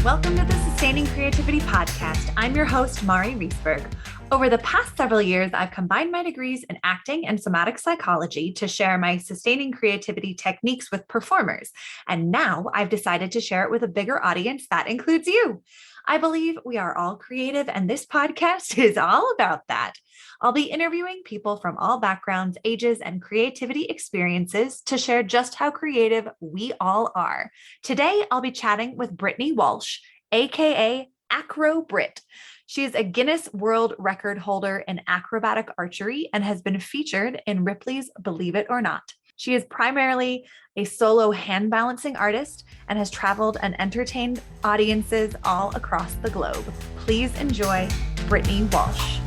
Welcome to the Sustaining Creativity Podcast. I'm your host, Mari Riesberg. Over the past several years, I've combined my degrees in acting and somatic psychology to share my sustaining creativity techniques with performers. And now I've decided to share it with a bigger audience that includes you. I believe we are all creative, and this podcast is all about that. I'll be interviewing people from all backgrounds, ages, and creativity experiences to share just how creative we all are. Today, I'll be chatting with Brittany Walsh, a.k.a. AcroBritt. She is a Guinness World Record holder in acrobatic archery and has been featured in Ripley's Believe It or Not. She is primarily a solo hand balancing artist and has traveled and entertained audiences all across the globe. Please enjoy Brittany Walsh.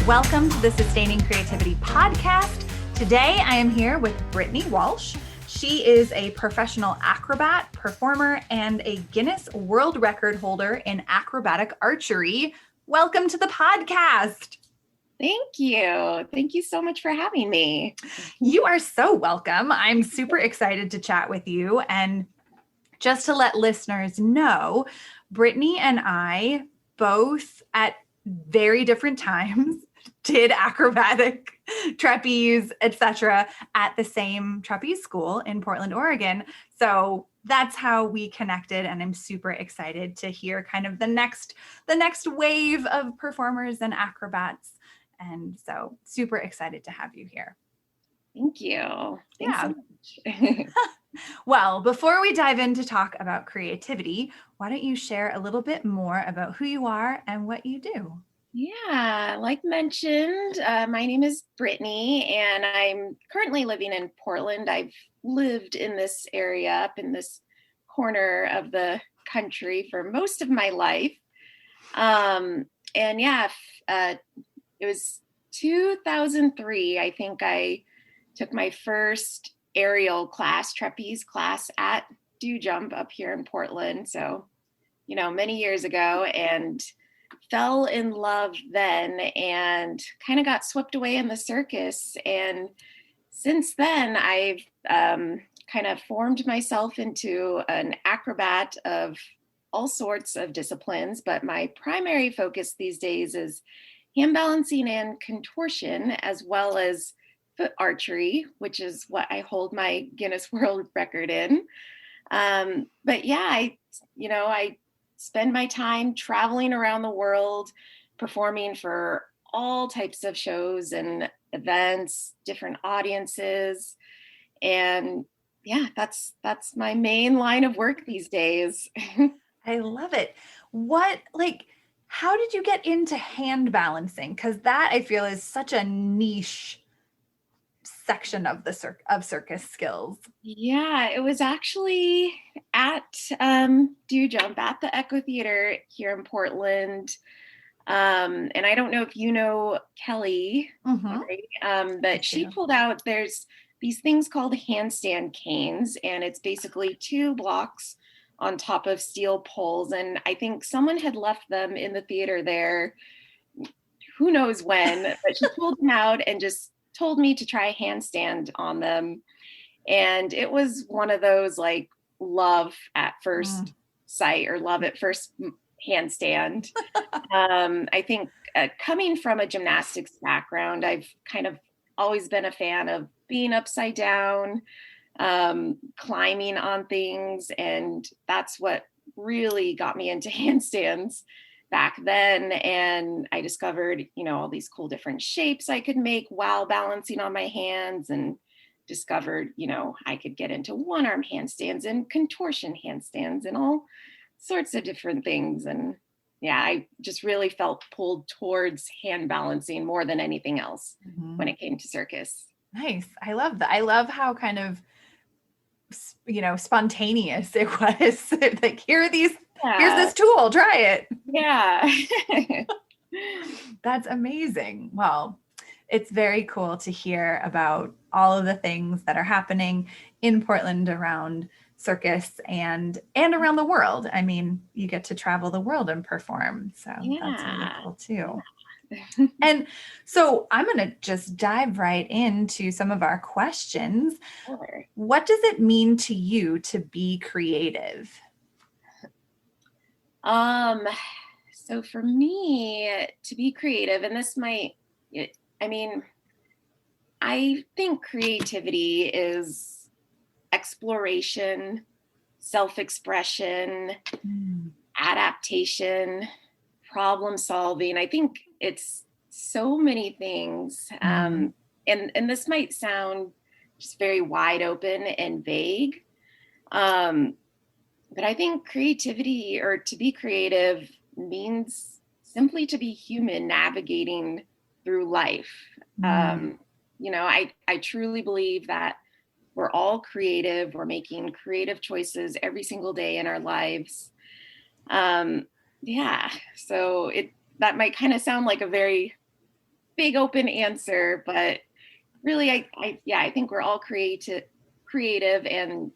Welcome to the Sustaining Creativity Podcast. Today, I am here with Brittany Walsh. She is a professional acrobat, performer, and a Guinness World Record holder in acrobatic archery. Welcome to the podcast. Thank you. Thank you so much for having me. You are so welcome. I'm super excited to chat with you. And just to let listeners know, Brittany and I both at very different times did acrobatic, trapeze, etc. at the same trapeze school in Portland, Oregon. So that's how we connected, and I'm super excited to hear kind of the next wave of performers and acrobats. And so super excited to have you here. Thank you. Thanks so much. Well, before we dive in to talk about creativity, why don't you share a little bit more about who you are and what you do? Yeah, like mentioned, my name is Brittany, and I'm currently living in Portland. I've lived in this area, up in this corner of the country for most of my life. It was 2003, I think I took my first aerial class, trapeze class at Do Jump up here in Portland. So, many years ago, and fell in love then and kind of got swept away in the circus. And since then, I've kind of formed myself into an acrobat of all sorts of disciplines, but my primary focus these days is hand balancing and contortion, as well as foot archery, which is what I hold my Guinness World Record in. I spend my time traveling around the world, performing for all types of shows and events, different audiences. And yeah, that's my main line of work these days. I love it. How did you get into hand balancing? Because that, I feel, is such a niche section of the circus skills. Yeah, it was actually at Do Jump at the Echo Theater here in Portland. And I don't know if you know Kelly, right? But she pulled out, there's these things called handstand canes, and it's basically two blocks on top of steel poles. And I think someone had left them in the theater there, who knows when, but she pulled them out and just told me to try a handstand on them. And it was one of those like love at first sight or love at first handstand. I think coming from a gymnastics background, I've kind of always been a fan of being upside down, climbing on things. And that's what really got me into handstands back then. And I discovered, all these cool different shapes I could make while balancing on my hands, and discovered, I could get into one arm handstands and contortion handstands and all sorts of different things. And yeah, I just really felt pulled towards hand balancing more than anything else when it came to circus. Nice. I love that. I love how kind of, spontaneous it was. Like, here's this tool, try it. Yeah. That's amazing. Well, it's very cool to hear about all of the things that are happening in Portland around circus and around the world. I mean, you get to travel the world and perform. So that's really cool too. And so I'm going to just dive right into some of our questions. Sure. What does it mean to you to be creative? So for me to be creative, and I think creativity is exploration, self-expression, adaptation, problem solving. I think it's so many things. And this might sound just very wide open and vague. But I think creativity, or to be creative, means simply to be human navigating through life. I truly believe that we're all creative. We're making creative choices every single day in our lives. So that might kind of sound like a very big open answer, but really, I think we're all creative, and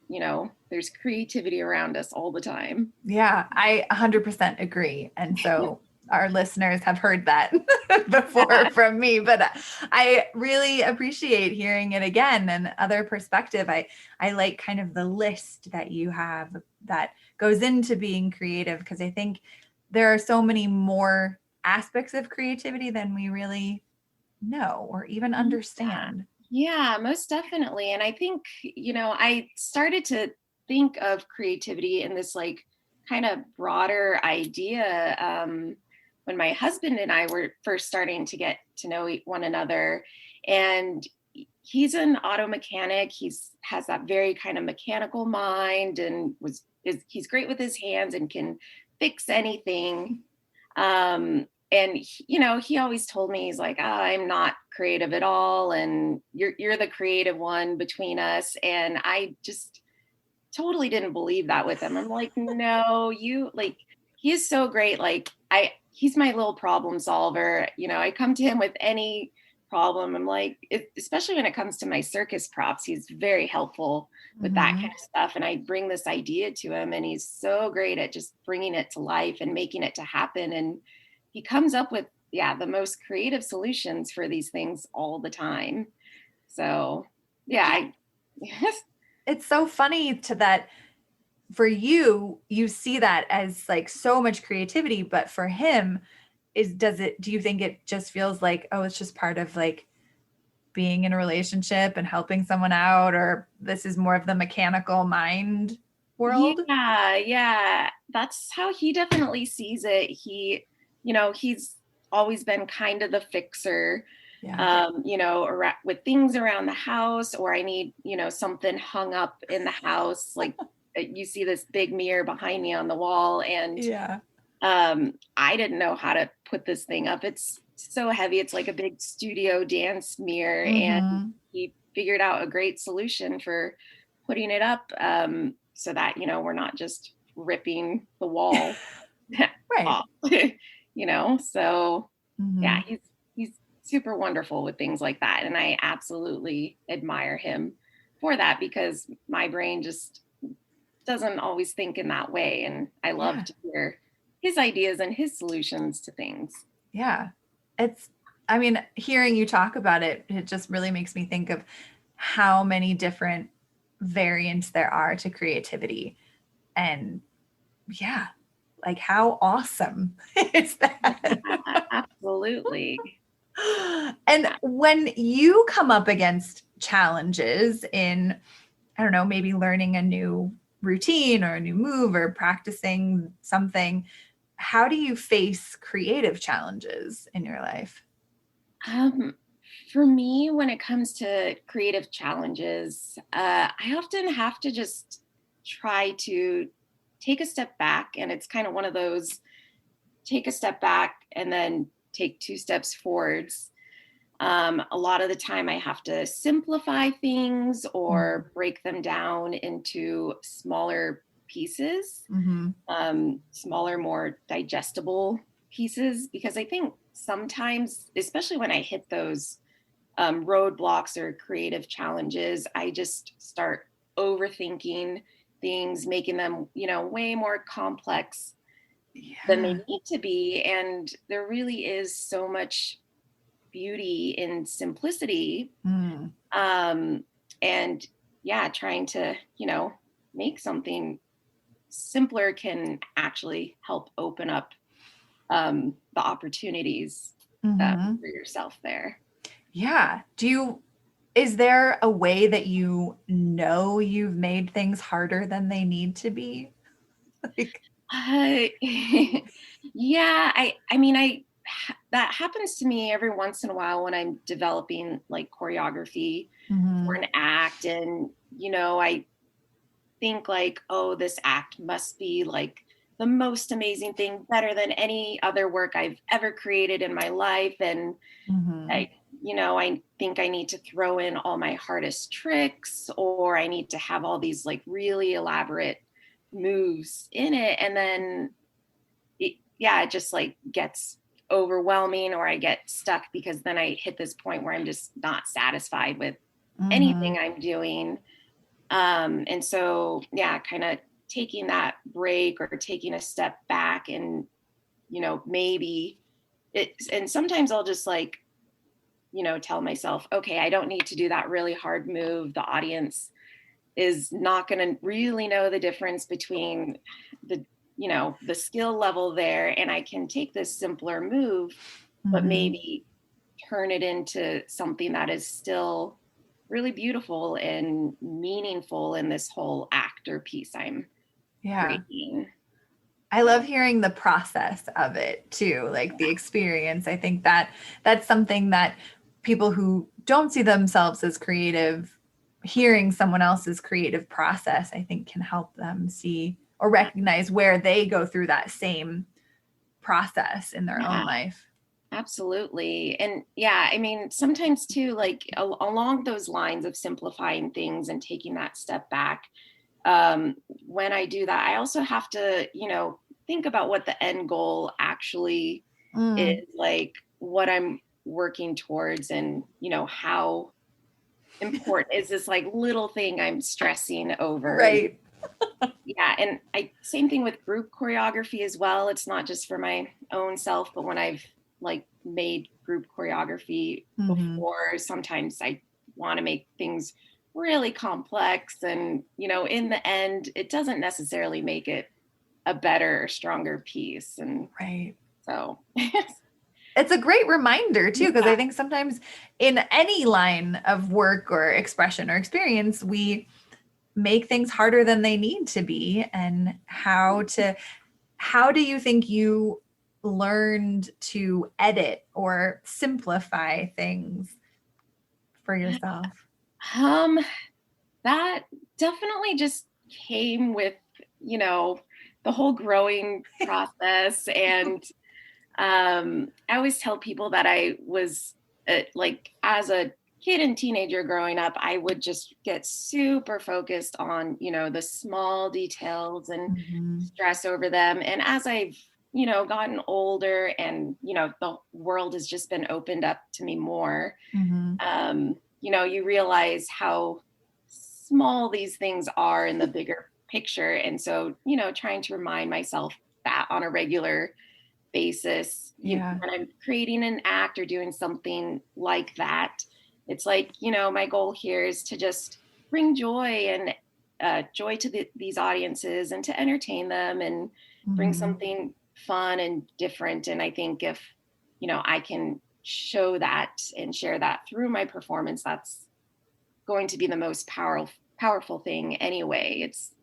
there's creativity around us all the time. Yeah, I 100% agree. And so our listeners have heard that before from me, but I really appreciate hearing it again and other perspective. I like kind of the list that you have that goes into being creative, because I think there are so many more aspects of creativity than we really know or even understand. Yeah, most definitely. And I think, I started to think of creativity in this like kind of broader idea when my husband and I were first starting to get to know one another. And he's an auto mechanic. Has that very kind of mechanical mind, and he's great with his hands and can fix anything. And he always told me, he's like, oh, I'm not creative at all, and you're the creative one between us. And I just totally didn't believe that with him. I'm like, no, he is so great. He's my little problem solver. I come to him with any problem. I'm like, especially when it comes to my circus props, he's very helpful with that kind of stuff. And I bring this idea to him, and he's so great at just bringing it to life and making it to happen. And he comes up with, the most creative solutions for these things all the time. So, It's so funny that for you see that as like so much creativity, but for him do you think it just feels like, oh, it's just part of like being in a relationship and helping someone out, or this is more of the mechanical mind world? Yeah. That's how he definitely sees it. He's always been kind of the fixer. With things around the house, or I need, something hung up in the house. Like you see this big mirror behind me on the wall, and I didn't know how to put this thing up. It's so heavy. It's like a big studio dance mirror. And he figured out a great solution for putting it up so that, we're not just ripping the wall off. So he's super wonderful with things like that. And I absolutely admire him for that, because my brain just doesn't always think in that way. And I love to hear his ideas and his solutions to things. Yeah. Hearing you talk about it, it just really makes me think of how many different variants there are to creativity. And like how awesome is that? Absolutely. And when you come up against challenges in, I don't know, maybe learning a new routine or a new move or practicing something, how do you face creative challenges in your life? For me, when it comes to creative challenges, I often have to just try to take a step back. And it's kind of one of those, take a step back and then take 2 steps forwards. A lot of the time I have to simplify things or break them down into smaller pieces, smaller, more digestible pieces, because I think sometimes, especially when I hit those roadblocks or creative challenges, I just start overthinking things, making them, way more complex than they need to be. And there really is so much beauty in simplicity. And yeah, trying to, make something simpler can actually help open up the opportunities for yourself there. Yeah. Is there a way that you've made things harder than they need to be? Yeah, that happens to me every once in a while when I'm developing like choreography for an act. And, I think like, oh, this act must be like the most amazing thing, better than any other work I've ever created in my life. And I think I need to throw in all my hardest tricks, or I need to have all these like really elaborate moves in it. And then it just like gets overwhelming, or I get stuck because then I hit this point where I'm just not satisfied with anything I'm doing. And so, kind of taking that break or taking a step back and, maybe and sometimes I'll just like, tell myself, okay, I don't need to do that really hard move. The audience is not going to really know the difference between the skill level there. And I can take this simpler move, but maybe turn it into something that is still really beautiful and meaningful in this whole actor piece I'm creating. I love hearing the process of it too, like the experience. I think that that's something that people who don't see themselves as creative, hearing someone else's creative process, I think can help them see or recognize where they go through that same process in their own life. Absolutely. And sometimes too, like along those lines of simplifying things and taking that step back, when I do that, I also have to, think about what the end goal actually is, like what I'm working towards, and, how important is this like little thing I'm stressing over. Right. And same thing with group choreography as well. It's not just for my own self, but when I've like made group choreography before, sometimes I want to make things really complex, and in the end it doesn't necessarily make it a better or stronger piece. And so it's a great reminder too, because I think sometimes in any line of work or expression or experience, we make things harder than they need to be. And how do you think you learned to edit or simplify things for yourself? That definitely just came with, the whole growing process. And I always tell people that I was like, as a kid and teenager growing up, I would just get super focused on, the small details and stress over them. And as I've, gotten older and, the world has just been opened up to me more, you realize how small these things are in the bigger picture. And so, trying to remind myself that on a regular basis, when I'm creating an act or doing something like that, it's like, my goal here is to just bring joy and joy to these audiences and to entertain them and bring something fun and different. And I think if, I can show that and share that through my performance, that's going to be the most powerful thing anyway. It's,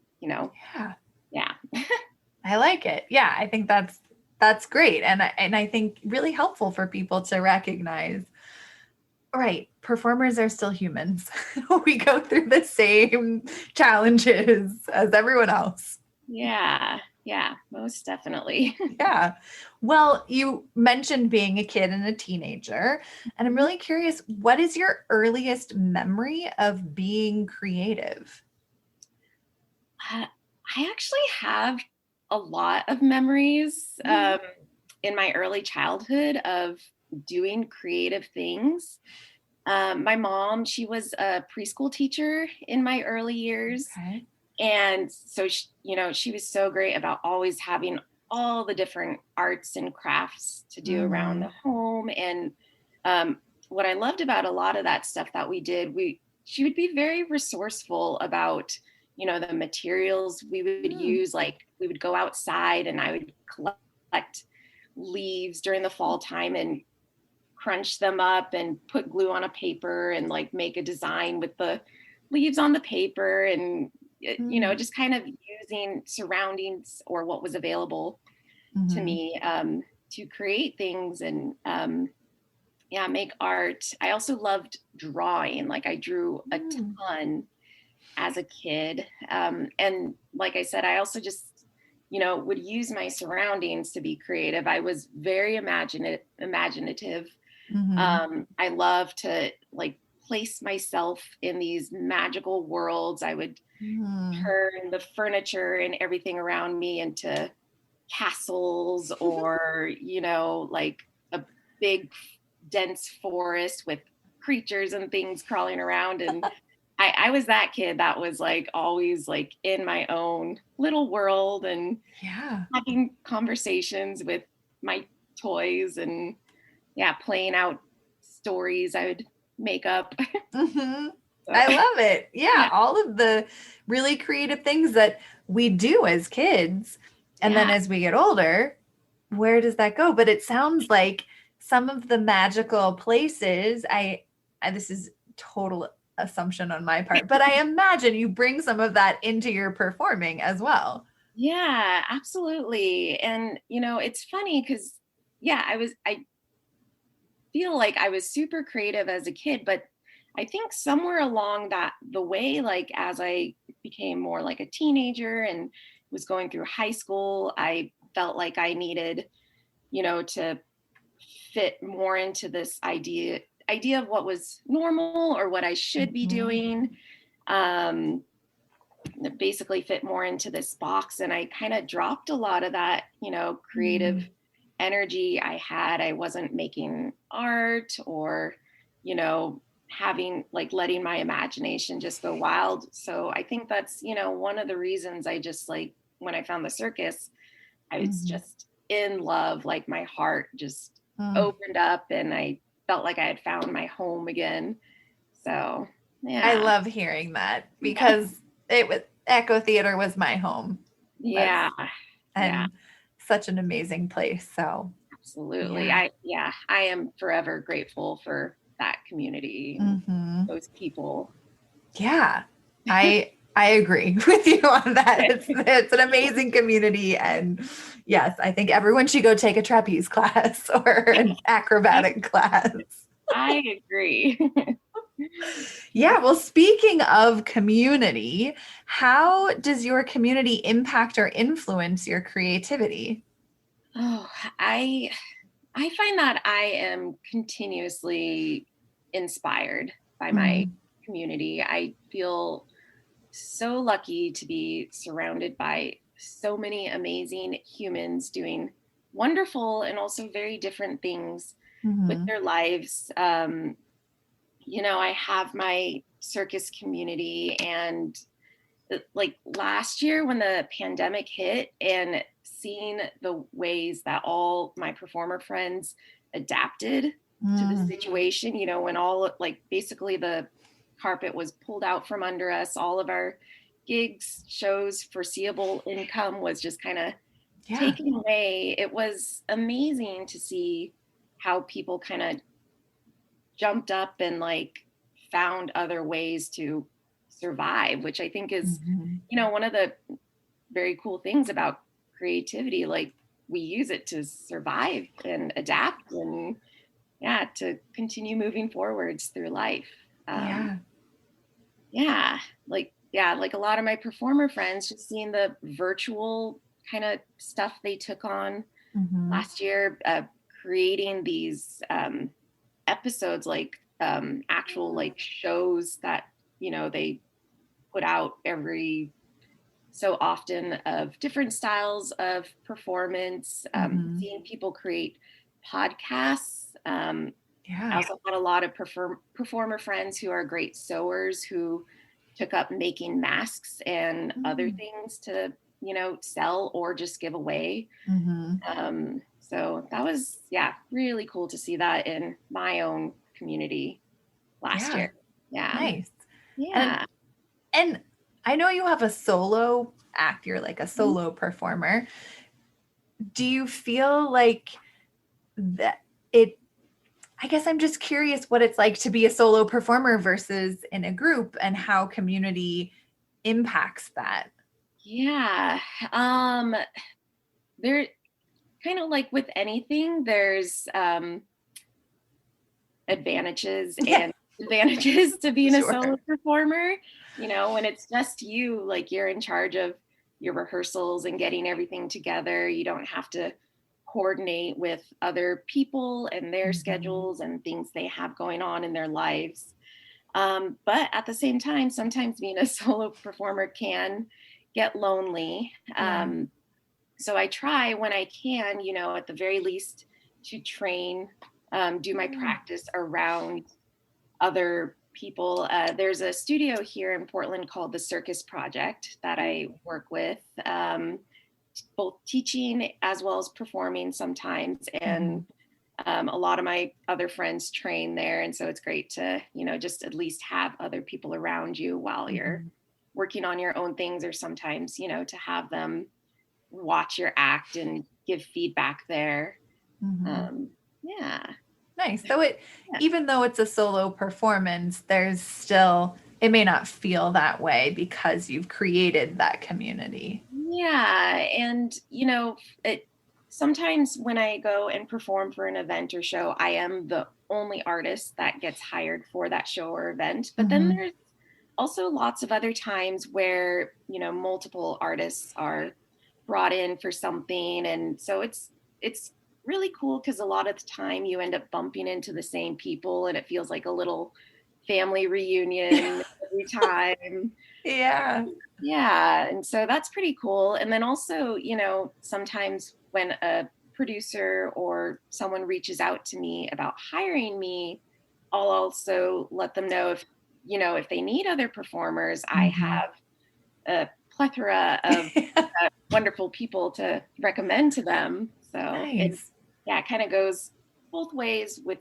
I like it. Yeah, I think that's great. And I think really helpful for people to recognize, right, performers are still humans. We go through the same challenges as everyone else. Yeah, most definitely. Yeah. Well, you mentioned being a kid and a teenager, and I'm really curious, what is your earliest memory of being creative? I actually have a lot of memories in my early childhood of doing creative things. My mom, she was a preschool teacher in my early years. Okay. And so, she was so great about always having all the different arts and crafts to do around the home. And what I loved about a lot of that stuff that we did, she would be very resourceful about, you know, the materials we would use. Like we would go outside and I would collect leaves during the fall time and crunch them up and put glue on a paper and like make a design with the leaves on the paper, and you know, just kind of using surroundings or what was available to me to create things and make art. I also loved drawing. Like I drew a ton as a kid. And like I said, I also just, you know, would use my surroundings to be creative. I was very imaginative. I love to like place myself in these magical worlds. I would turn the furniture and everything around me into castles or, you know, like a big dense forest with creatures and things crawling around. And I was that kid that was like always like in my own little world and having conversations with my toys and playing out stories I would make up. I love it. Yeah, all of the really creative things that we do as kids. And then as we get older, where does that go? But it sounds like some of the magical places, this is total assumption on my part, but I imagine you bring some of that into your performing as well. Yeah, absolutely. And, you know, it's funny because, I feel like I was super creative as a kid, but I think somewhere along the way, like as I became more like a teenager and was going through high school, I felt like I needed, you know, to fit more into this idea of what was normal or what I should be doing. Basically fit more into this box. And I kind of dropped a lot of that, you know, creative energy I had. I wasn't making art or, you know, letting my imagination just go wild. So I think that's, you know, one of the reasons I just like, when I found the circus, I was just in love, like my heart just opened up and I felt like I had found my home again. So, yeah. I love hearing that because Echo Theater was my home. Yeah. And such an amazing place. So absolutely. I am forever grateful for that community, those people. Yeah. I agree with you on that. It's an amazing community. And yes, I think everyone should go take a trapeze class or an acrobatic class. I agree. Yeah. Well, speaking of community, how does your community impact or influence your creativity? Oh, I find that I am continuously inspired by my community. I feel so lucky to be surrounded by so many amazing humans doing wonderful and also very different things with their lives. You know, I have my circus community, and like last year when the pandemic hit and seeing the ways that all my performer friends adapted to the situation, you know, when all like basically the carpet was pulled out from under us, all of our gigs, shows, foreseeable income was just kind of taken away. It was amazing to see how people kind of jumped up and like found other ways to survive, which I think is, you know, one of the very cool things about creativity. Like we use it to survive and adapt and to continue moving forwards through life. Like a lot of my performer friends, just seeing the virtual kind of stuff they took on last year, creating these episodes, like actual like shows that, you know, they put out every so often of different styles of performance, seeing people create podcasts. I also had a lot of performer friends who are great sewers who took up making masks and other things to sell or just give away. So that was, really cool to see that in my own community last year. Yeah. Nice. Yeah. And I know you have a solo act. You're like a solo performer. Do you feel like that I guess I'm just curious what it's like to be a solo performer versus in a group and how community impacts that. Yeah. There kind of like with anything, there's advantages and advantages to being a solo performer. When it's just you, like you're in charge of your rehearsals and getting everything together. You don't have to coordinate with other people and their schedules and things they have going on in their lives. But at the same time, sometimes being a solo performer can get lonely. So I try when I can, at the very least to train, do my practice around other people. There's a studio here in Portland called the Circus Project that I work with, both teaching as well as performing sometimes. And a lot of my other friends train there. And so it's great to, just at least have other people around you while you're working on your own things, or sometimes, to have them watch your act and give feedback there. Nice. So even though it's a solo performance, there's still, it may not feel that way because you've created that community. Yeah. And, sometimes when I go and perform for an event or show, I am the only artist that gets hired for that show or event. But then there's also lots of other times where, multiple artists are brought in for something. And so it's really cool because a lot of the time you end up bumping into the same people and it feels like a little family reunion every time. Yeah. And so that's pretty cool. And then also, sometimes when a producer or someone reaches out to me about hiring me, I'll also let them know if they need other performers. I have a plethora of wonderful people to recommend to them. So it kind of goes both ways with,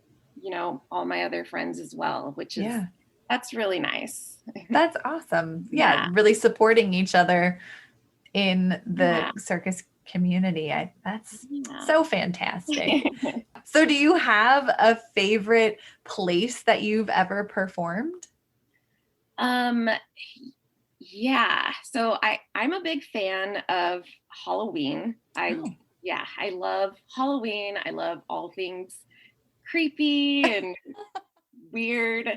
all my other friends as well, which is, that's really nice. That's awesome. Yeah. Really supporting each other in the circus community. That's so fantastic. So do you have a favorite place that you've ever performed? Yeah. So I'm a big fan of Halloween. I love Halloween. I love all things creepy and weird.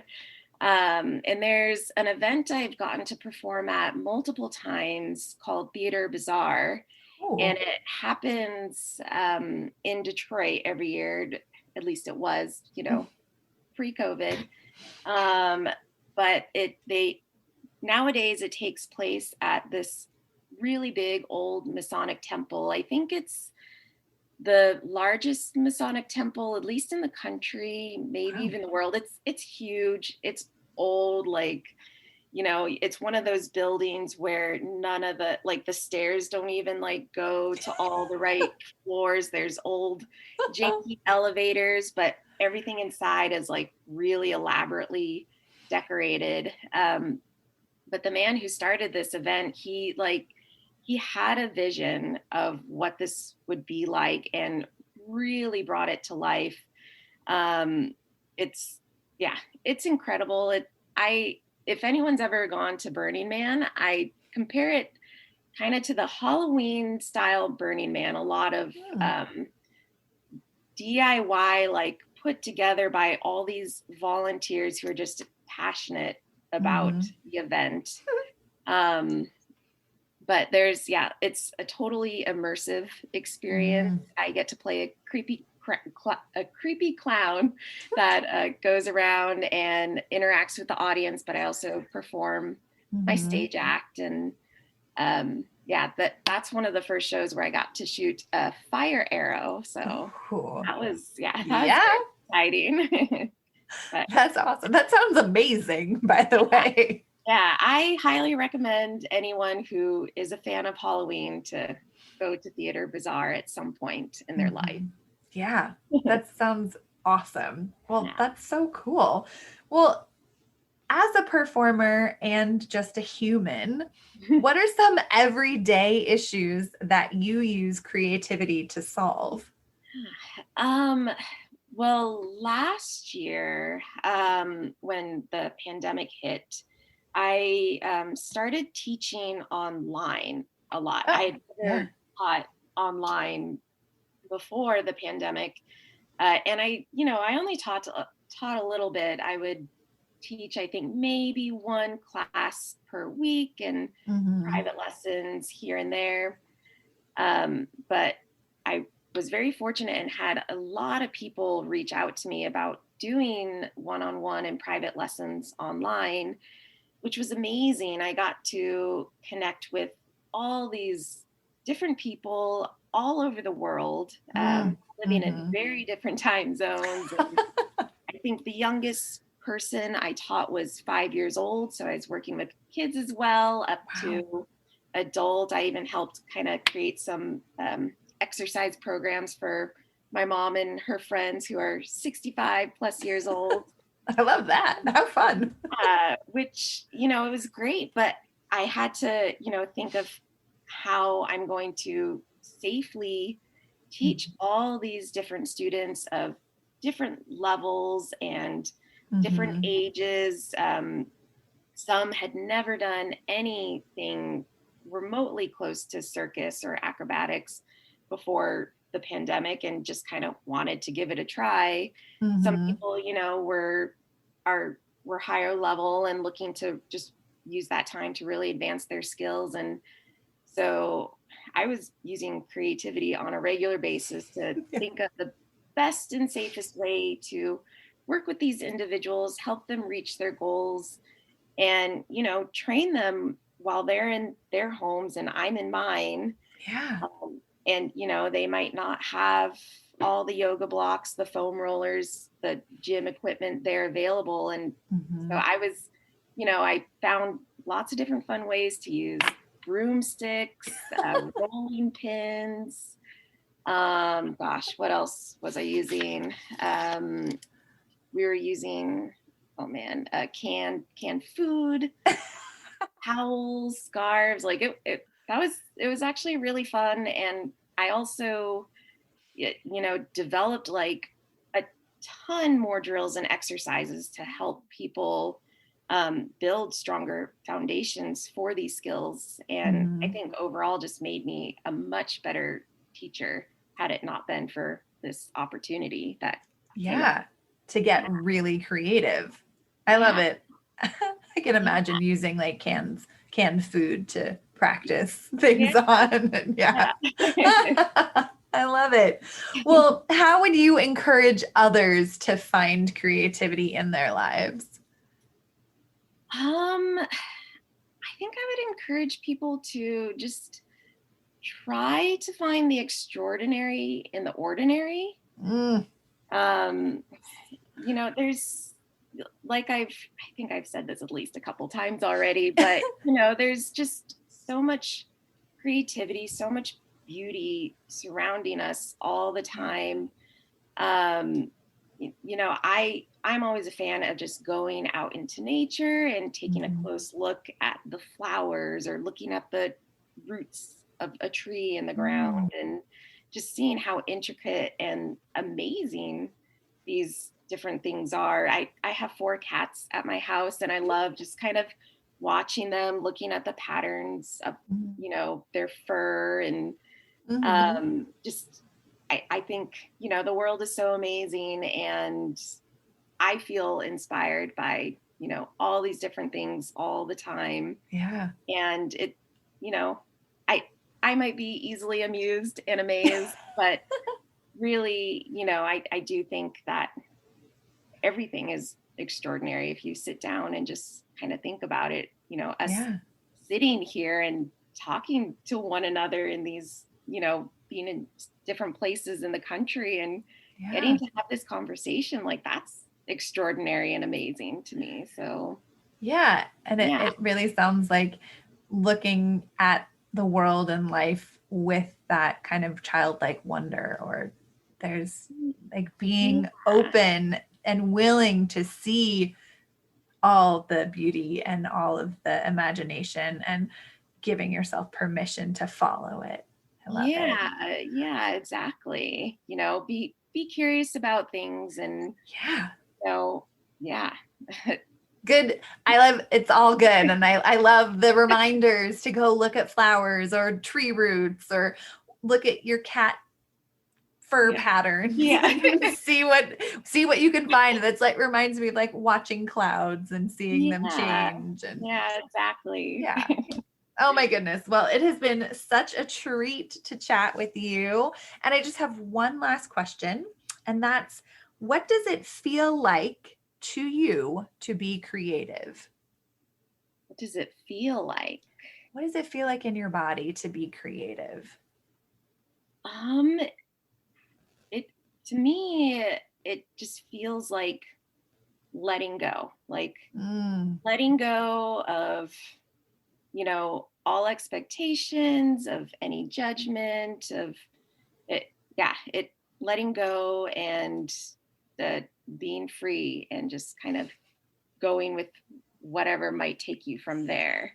And there's an event I've gotten to perform at multiple times called Theater Bazaar. And it happens in Detroit every year. At least it was, pre-COVID. But nowadays it takes place at this really big old Masonic temple. I think it's the largest Masonic temple, at least in the country, maybe even the world. It's huge. It's old, it's one of those buildings where none of the stairs don't even go to all the right floors. There's old janky elevators, but everything inside is really elaborately decorated. But the man who started this event, he had a vision of what this would be like and really brought it to life. It's incredible. If anyone's ever gone to Burning Man, I compare it kind of to the Halloween style Burning Man. A lot of DIY, put together by all these volunteers who are just passionate about the event. But it's a totally immersive experience. I get to play a creepy clown that goes around and interacts with the audience, but I also perform my stage act. And that's one of the first shows where I got to shoot a fire arrow. So that was exciting. But, that's awesome. That sounds amazing, by the way. Yeah, I highly recommend anyone who is a fan of Halloween to go to Theater Bazaar at some point in their life. Yeah, that sounds awesome. Well, Yeah. that's so cool. Well, as a performer and just a human, what are some everyday issues that you use creativity to solve? Well, last year, when the pandemic hit, I started teaching online a lot. I Oh, had yeah. never taught online before the pandemic, and I only taught a little bit. I would teach, I think, maybe one class per week and Mm-hmm. private lessons here and there. But I was very fortunate and had a lot of people reach out to me about doing one-on-one and private lessons online, which was amazing. I got to connect with all these different people all over the world, living in Mm-hmm. very different time zones. And I think the youngest person I taught was 5 years old. So I was working with kids as well, up Wow. to adult. I even helped kind of create some exercise programs for my mom and her friends who are 65 plus years old. I love that. How fun. Which, it was great, but I had to, think of how I'm going to safely teach all these different students of different levels and different Mm-hmm. ages. Some had never done anything remotely close to circus or acrobatics before the pandemic and just kind of wanted to give it a try. Some Mm-hmm. people, were higher level and looking to just use that time to really advance their skills. And so I was using creativity on a regular basis to think of the best and safest way to work with these individuals, help them reach their goals, and train them while they're in their homes and I'm in mine. Yeah. And they might not have all the yoga blocks, the foam rollers, the gym equipment there available. And Mm-hmm. so I found lots of different fun ways to use broomsticks, rolling pins. Gosh, what else was I using? We were using, oh man, canned food, towels, scarves. Like it was actually really fun. And I also, developed like a ton more drills and exercises to help people build stronger foundations for these skills. And I Mm-hmm. think overall just made me a much better teacher had it not been for this opportunity that came up. Yeah. To get Yeah. really creative. I love Yeah. it. I can Yeah. imagine using like canned food to practice things Yeah. on. Yeah. Yeah. I love it. Well, how would you encourage others to find creativity in their lives? I think I would encourage people to just try to find the extraordinary in the ordinary. Mm, Um, there's I think I've said this at least a couple times already, but there's just so much creativity, so much beauty surrounding us all the time. um I'm always a fan of just going out into nature and taking a mhm, close look at the flowers or looking at the roots of a tree in the mm. ground and just seeing how intricate and amazing these different things are. I have 4 cats at my house and I love just kind of watching them, looking at the patterns of, Mhm, their fur and mhm. just I think the world is so amazing and I feel inspired by all these different things all the time. Yeah. And it you know I I might be easily amused and amazed, but really I do think that everything is extraordinary if you sit down and just kind of think about it. Us Yeah. sitting here and talking to one another in these, being in different places in the country and getting Yeah. to have this conversation, like that's extraordinary and amazing to me. So Yeah. And it really sounds like looking at the world and life with that kind of childlike wonder, or there's like being open and willing to see all the beauty and all of the imagination and giving yourself permission to follow it. I love it. Yeah, exactly. Be curious about things and Good. I love it's all good. And I love the reminders to go look at flowers or tree roots or look at your cat fur pattern. see what you can find. That's like reminds me of like watching clouds and seeing them change. And exactly. Yeah. Oh my goodness. Well, it has been such a treat to chat with you. And I just have one last question. And that's, what does it feel like to you to be creative? What does it feel like? What does it feel like in your body to be creative? To me, it just feels like letting go, letting go of, all expectations, of any judgment, of it. Yeah. Letting go and being free and just kind of going with whatever might take you from there.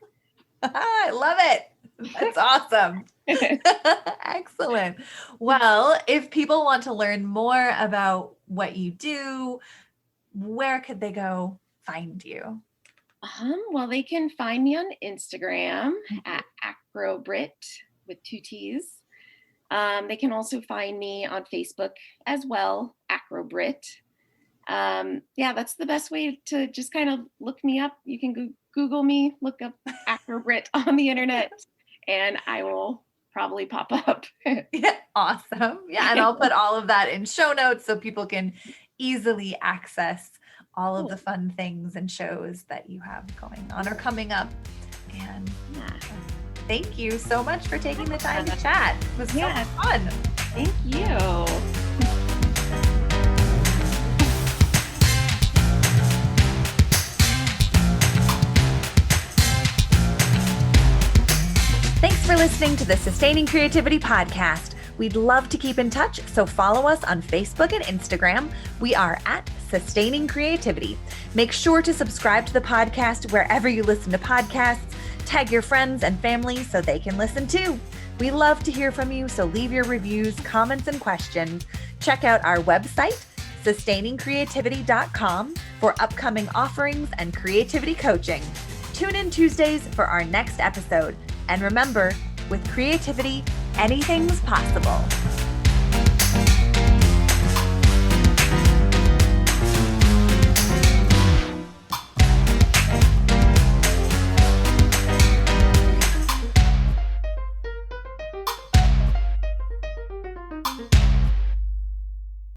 I love it. That's awesome. Excellent. Well, if people want to learn more about what you do, where could they go find you? Well, they can find me on Instagram at AcroBritt with 2 T's. They can also find me on Facebook as well, AcroBritt. That's the best way to just kind of look me up. You can Google me, look up AcroBritt on the internet, and I will probably pop up. Yeah, awesome. Yeah, and I'll put all of that in show notes so people can easily access all of the fun things and shows that you have going on or coming up. And thank you so much for taking the time to chat. It was so fun. Thank you. Thanks for listening to the Sustaining Creativity Podcast. We'd love to keep in touch, so follow us on Facebook and Instagram. We are at Sustaining Creativity. Make sure to subscribe to the podcast wherever you listen to podcasts. Tag your friends and family so they can listen too. We love to hear from you, so leave your reviews, comments, and questions. Check out our website, sustainingcreativity.com, for upcoming offerings and creativity coaching. Tune in Tuesdays for our next episode. And remember, with creativity, anything's possible.